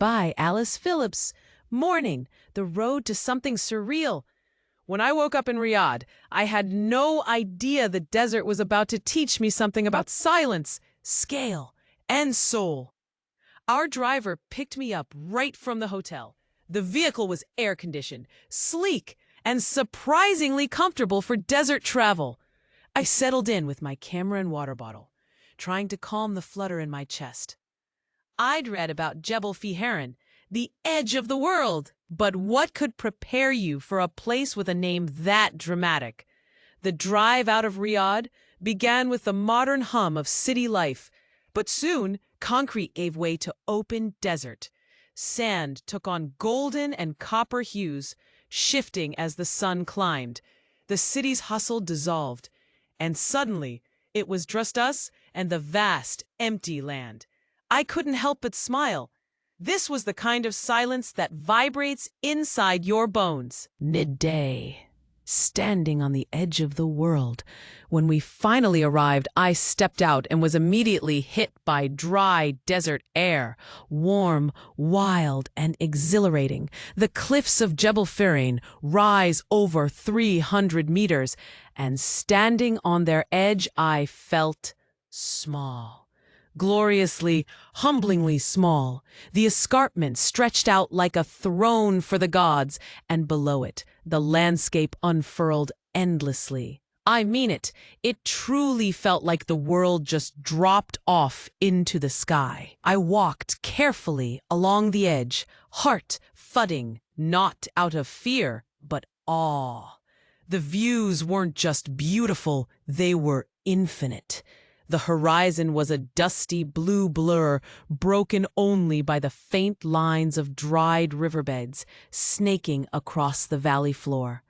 by Alice Phillips. Morning, the road to something surreal. When I woke up in Riyadh, I had no idea the desert was about to teach me something about silence, scale, and soul. Our driver picked me up right from the hotel. The vehicle was air-conditioned, sleek, and surprisingly comfortable for desert travel. I settled in with my camera and water bottle, trying to calm the flutter in my chest. I'd read about Jebel Fihrayn, the edge of the world, but what could prepare you for a place with a name that dramatic? The drive out of Riyadh began with the modern hum of city life, but soon concrete gave way to open desert. Sand took on golden and copper hues, shifting as the sun climbed. The city's hustle dissolved, and suddenly it was just us and the vast, empty land. I couldn't help but smile. This was the kind of silence that vibrates inside your bones. Midday. Standing on the edge of the world. When we finally arrived, I stepped out and was immediately hit by dry desert air, warm, wild, and exhilarating. The cliffs of Jebel Fihrayn rise over 300 meters, and standing on their edge, I felt small. Gloriously, humblingly small. The escarpments stretched out like a throne for the gods, and below it, the landscape unfurled endlessly. I mean it. It truly felt like the world just dropped off into the sky. I walked carefully along the edge, heart thudding, not out of fear, but awe. The views weren't just beautiful, they were infinite. The horizon was a dusty blue blur, broken only by the faint lines of dried riverbeds snaking across the valley floor.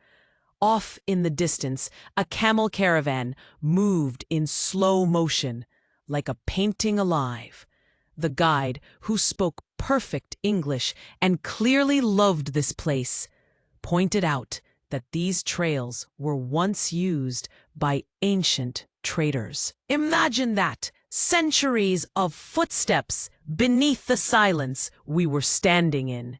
Off in the distance, a camel caravan moved in slow motion, like a painting alive. The guide, who spoke perfect English and clearly loved this place, pointed out that these trails were once used by ancient traders. Imagine that! Centuries of footsteps beneath the silence we were standing in.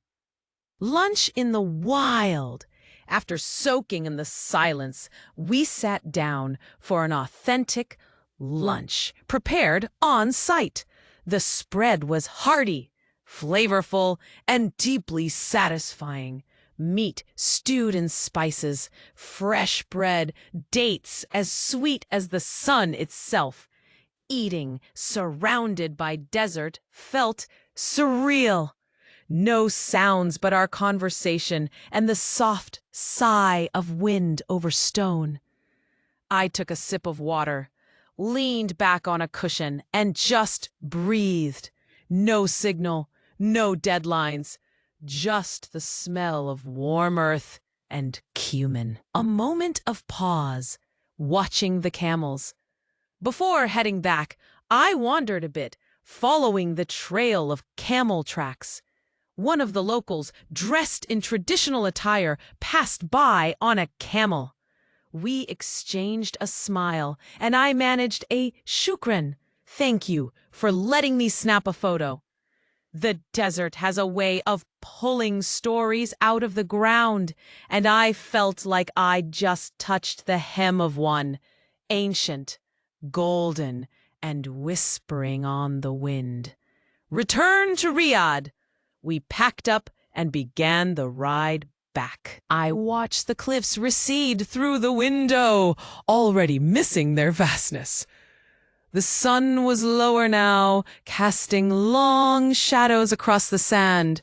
Lunch in the wild. After soaking in the silence, we sat down for an authentic lunch, prepared on site. The spread was hearty, flavorful, and deeply satisfying. Meat stewed in spices, fresh bread, dates as sweet as the sun itself. Eating, surrounded by desert, felt surreal. No sounds but our conversation and the soft sigh of wind over stone. I took a sip of water, leaned back on a cushion, and just breathed. No signal, no deadlines. Just the smell of warm earth and cumin. A moment of pause, watching the camels. Before heading back, I wandered a bit, following the trail of camel tracks. One of the locals, dressed in traditional attire, passed by on a camel. We exchanged a smile, and I managed a shukran. Thank you for letting me snap a photo. The desert has a way of pulling stories out of the ground, and I felt like I'd just touched the hem of one, ancient, golden, and whispering on the wind. Return to Riyadh. We packed up and began the ride back. I watched the cliffs recede through the window, already missing their vastness. The sun was lower now, casting long shadows across the sand.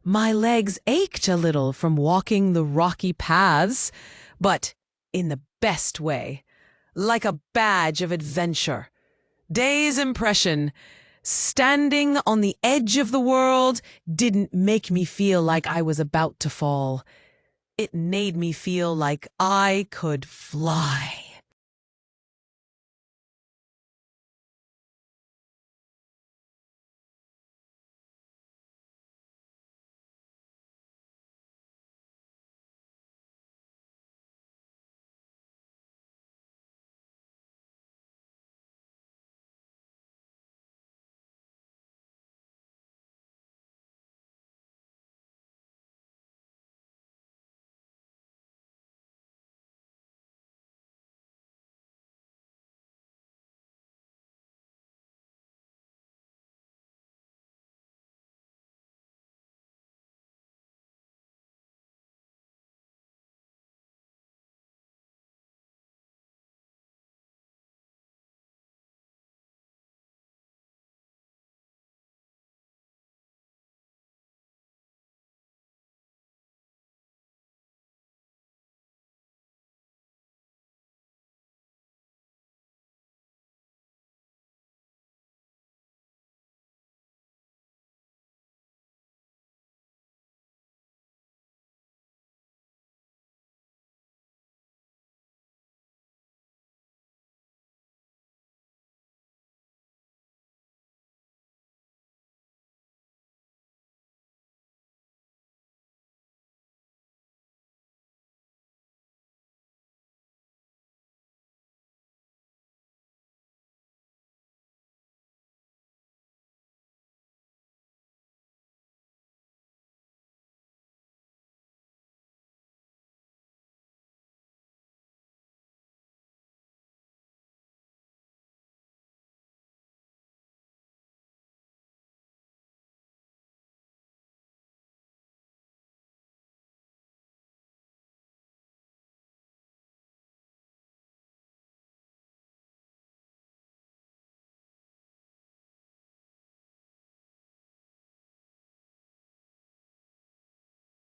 My legs ached a little from walking the rocky paths, but in the best way, like a badge of adventure. Day's impression, standing on the edge of the world, didn't make me feel like I was about to fall. It made me feel like I could fly.